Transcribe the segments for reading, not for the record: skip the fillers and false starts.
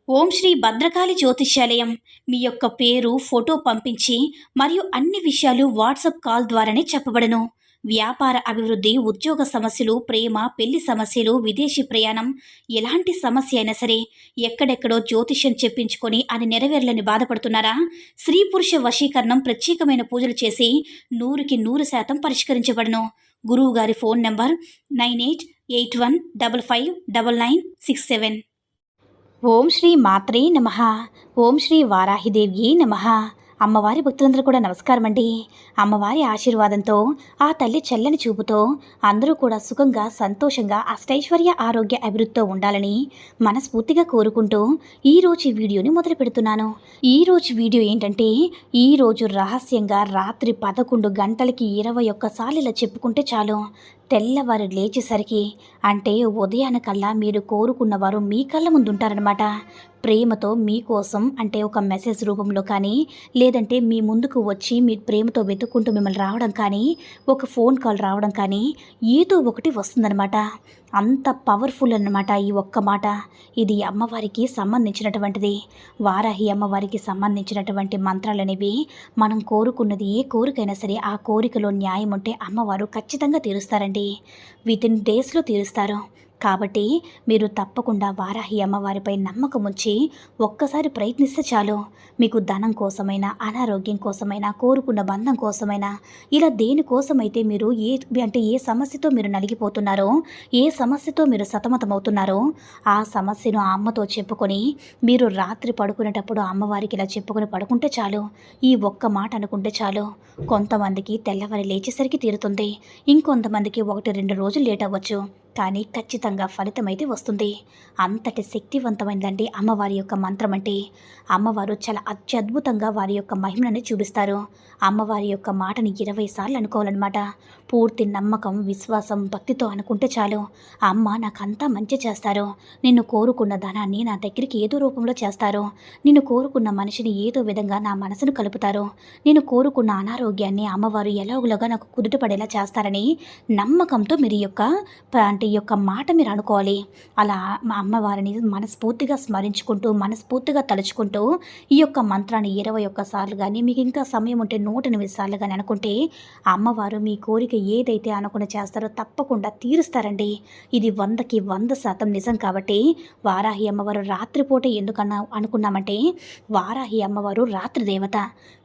ఓం శ్రీ భద్రకాళి జ్యోతిష్యాలయం. మీ యొక్క పేరు, ఫోటో పంపించి మరియు అన్ని విషయాలు వాట్సాప్ కాల్ ద్వారానే చెప్పబడను. వ్యాపార అభివృద్ధి, ఉద్యోగ సమస్యలు, ప్రేమ, పెళ్లి సమస్యలు, విదేశీ ప్రయాణం, ఎలాంటి సమస్య అయినా సరే ఎక్కడెక్కడో జ్యోతిష్యం చెప్పించుకొని అది నెరవేర్లని బాధపడుతున్నారా? స్త్రీ పురుష వశీకరణం ప్రత్యేకమైన పూజలు చేసి 100% పరిష్కరించబడను. గురువు గారి ఫోన్ నంబర్ 9881559967. ఓం శ్రీ మాత్రే నమః. ఓం శ్రీ వారాహిదేవ్యే నమః. అమ్మవారి భక్తులందరూ కూడా నమస్కారం అండి. అమ్మవారి ఆశీర్వాదంతో, ఆ తల్లి చల్లని చూపుతో అందరూ కూడా సుఖంగా, సంతోషంగా, అష్టైశ్వర్య, ఆరోగ్య అభివృద్ధితో ఉండాలని మనస్ఫూర్తిగా కోరుకుంటూ ఈరోజు ఈ వీడియోని మొదలు పెడుతున్నాను. ఈరోజు వీడియో ఏంటంటే, ఈరోజు రహస్యంగా రాత్రి 11 గంటలకి 21 సార్లు ఇలా చెప్పుకుంటే చాలు, తెల్లవారు లేచేసరికి అంటే ఉదయానికల్లా మీరు కోరుకున్నవారు మీ కళ్ళ ముందు ఉంటారనమాట. ప్రేమతో మీకోసం అంటే ఒక మెసేజ్ రూపంలో కానీ, లేదంటే మీ ముందుకు వచ్చి మీ ప్రేమతో వెతుక్కుంటూ మిమ్మల్ని రావడం కానీ, ఒక ఫోన్ కాల్ రావడం కానీ ఏదో ఒకటి వస్తుందన్నమాట. అంత పవర్ఫుల్ అన్నమాట ఈ ఒక్క మాట. ఇది అమ్మవారికి సంబంధించినటువంటిది. వారాహి అమ్మవారికి సంబంధించినటువంటి మంత్రాలు అనేవి మనం కోరుకున్నది ఏ కోరికైనా సరే ఆ కోరికలో న్యాయం ఉంటే అమ్మవారు ఖచ్చితంగా తీరుస్తారండి. వితిన్ డేస్లో తీరుస్తారు. కాబట్టి మీరు తప్పకుండా వారాహి అమ్మవారిపై నమ్మకం ఉంచి ఒక్కసారి ప్రయత్నిస్తే చాలు. మీకు ధనం కోసమైనా, అనారోగ్యం కోసమైనా, కోరుకున్న బంధం కోసమైనా, ఇలా దేనికోసమైతే మీరు ఏ సమస్యతో మీరు నలిగిపోతున్నారో, ఏ సమస్యతో మీరు సతమతమవుతున్నారో ఆ సమస్యను ఆ అమ్మతో చెప్పుకొని మీరు రాత్రి పడుకునేటప్పుడు అమ్మవారికి ఇలా చెప్పుకొని పడుకుంటే చాలు. ఈ ఒక్క మాట అనుకుంటే చాలు. కొంతమందికి తెల్లవారి లేచేసరికి తీరుతుంది, ఇంకొంతమందికి 1-2 రోజులు లేట్ అవ్వచ్చు, కానీ ఖచ్చితంగా ఫలితమైతే వస్తుంది. అంతటి శక్తివంతమైనదండి అమ్మవారి యొక్క మంత్రం అంటే. అమ్మవారు చాలా అత్యద్భుతంగా వారి యొక్క మహిమని చూపిస్తారు. అమ్మవారి యొక్క మాటని 20 సార్లు అనుకోవాలన్నమాట. పూర్తి నమ్మకం, విశ్వాసం, భక్తితో అనుకుంటే చాలు. అమ్మ నాకంతా మంచి చేస్తారు, నిన్ను కోరుకున్న ధనాన్ని నా దగ్గరికి ఏదో రూపంలో చేస్తారు, నిన్ను కోరుకున్న మనిషిని ఏదో విధంగా నా మనసును కలుపుతారు, నేను కోరుకున్న అనారోగ్యాన్ని అమ్మవారు ఎలాగోలాగా నాకు కుదుటపడేలా చేస్తారని నమ్మకంతో మీరు ఈ యొక్క మాట మీరు అనుకోవాలి. అలా మా అమ్మవారిని మనస్ఫూర్తిగా స్మరించుకుంటూ, మనస్ఫూర్తిగా తలుచుకుంటూ ఈ యొక్క మంత్రాన్ని 21 సార్లు కానీ, మీకు ఇంకా సమయం ఉంటే 108 సార్లు కానీ అనుకుంటే అమ్మవారు మీ కోరిక ఏదైతే అనుకుని చేస్తారో తప్పకుండా తీరుస్తారండి. ఇది 100కి 100% నిజం. కాబట్టి వారాహి అమ్మవారు రాత్రిపూట ఎందుకన్నా అనుకున్నామంటే, వారాహి అమ్మవారు రాత్రి దేవత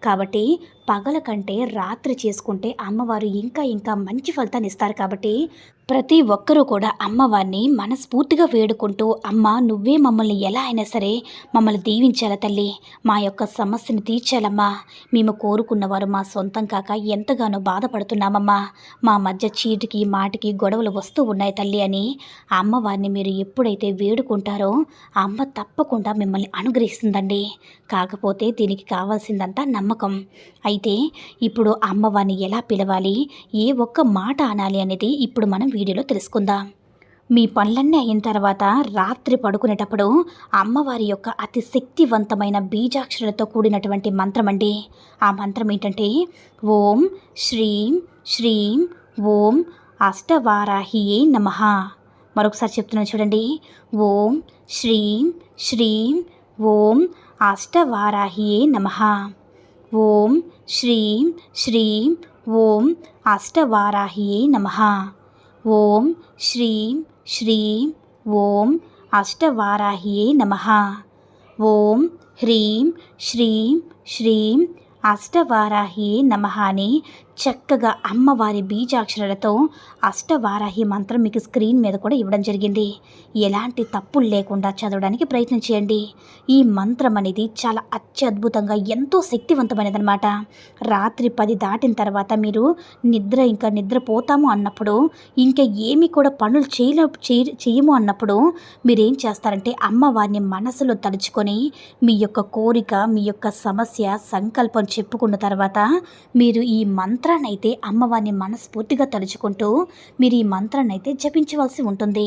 కాబట్టి పగల కంటే రాత్రి చేసుకుంటే అమ్మవారు ఇంకా మంచి ఫలితాన్ని ఇస్తారు. కాబట్టి ప్రతి ఒక్కరూ కూడా అమ్మవారిని మనస్ఫూర్తిగా వేడుకుంటూ, అమ్మ నువ్వే మమ్మల్ని ఎలా అయినా సరే మమ్మల్ని దీవించాల తల్లి, మా యొక్క సమస్యను తీర్చాలమ్మా, మేము కోరుకున్నవారు మా సొంతం కాక ఎంతగానో బాధపడుతున్నామమ్మా, మా మధ్య చీటికి మాటికి గొడవలు వస్తూ ఉన్నాయి తల్లి అని అమ్మవారిని మీరు ఎప్పుడైతే వేడుకుంటారో అమ్మ తప్పకుండా మిమ్మల్ని అనుగ్రహిస్తుందండి. కాకపోతే దీనికి కావాల్సిందంతా నమ్మకం. అయితే ఇప్పుడు అమ్మవారిని ఎలా పిలవాలి, ఏ ఒక్క మాట అనాలి అనేది ఇప్పుడు మనం వీడియోలో తెలుసుకుందాం. మీ పనులన్నీ అయిన తర్వాత రాత్రి పడుకునేటప్పుడు అమ్మవారి యొక్క అతి శక్తివంతమైన బీజాక్షరాలతో కూడినటువంటి మంత్రం అండి. ఆ మంత్రం ఏంటంటే, ఓం శ్రీం శ్రీం ఓం అష్టవారాహియే నమః. మరొకసారి చెప్తున్నాను చూడండి. ఓం శ్రీం శ్రీం ఓం అష్టవారాహియే నమః. ఓం శ్రీం శ్రీం ఓం అష్టవారాహియే నమః. ఓం శ్రీం శ్రీం ఓం అష్టవారాహియే నమః. ఓం హ్రీం శ్రీం శ్రీం అష్టవారాహియే నమః అని చక్కగా అమ్మవారి బీజాక్షరాలతో అష్టవారాహి మంత్రం మీకు స్క్రీన్ మీద కూడా ఇవ్వడం జరిగింది. ఎలాంటి తప్పులు లేకుండా చదవడానికి ప్రయత్నం చేయండి. ఈ మంత్రం అనేది చాలా అత్యద్భుతంగా ఎంతో శక్తివంతమైనదన్నమాట. రాత్రి 10 దాటిన తర్వాత మీరు నిద్రపోతాము అన్నప్పుడు, ఇంకా ఏమి కూడా పనులు చేయము అన్నప్పుడు మీరేం చేస్తారంటే అమ్మవారిని మనసులో తలుచుకొని మీ యొక్క కోరిక, మీ యొక్క సమస్య, సంకల్పం చెప్పుకున్న తర్వాత మీరు ఈ మంత్రాన్ని అయితే అమ్మవారిని మనస్ఫూర్తిగా తలుచుకుంటూ మీరు ఈ మంత్రాన్ని అయితే జపించవలసి ఉంటుంది.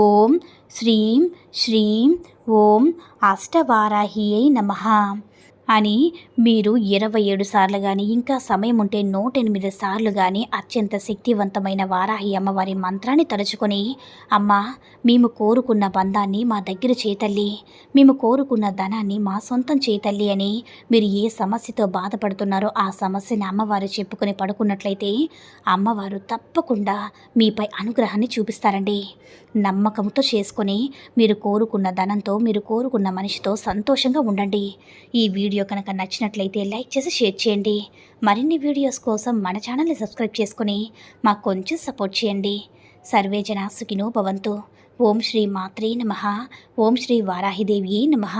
ఓం శ్రీం శ్రీం ఓం అష్టవారాహియే నమః. అని మీరు 27 సార్లు కానీ ఇంకా సమయం ఉంటే 108 సార్లు కానీ అత్యంత శక్తివంతమైన వారాహి అమ్మవారి మంత్రాన్ని తలుచుకొని, అమ్మ మేము కోరుకున్న బంధాన్ని మా దగ్గర చేతల్లి, మేము కోరుకున్న ధనాన్ని మా సొంతం చేతల్లి అని మీరు ఏ సమస్యతో బాధపడుతున్నారో ఆ సమస్యని అమ్మవారు చెప్పుకొని పడుకున్నట్లయితే అమ్మవారు తప్పకుండా మీపై అనుగ్రహాన్ని చూపిస్తారండి. నమ్మకంతో చేసుకొని మీరు కోరుకున్న ధనంతో మీరు కోరుకున్న మనిషితో సంతోషంగా ఉండండి. ఈ వీడియో కనుక నచ్చినట్లయితే లైక్ చేసి షేర్ చేయండి. మరిన్ని వీడియోస్ కోసం మన ఛానల్ని సబ్స్క్రైబ్ చేసుకుని మాకు కొంచెం సపోర్ట్ చేయండి. సర్వే జనా సుఖినో భవంతు. ఓం శ్రీ మాత్రే నమః. ఓం శ్రీ వారాహిదేవి నమః.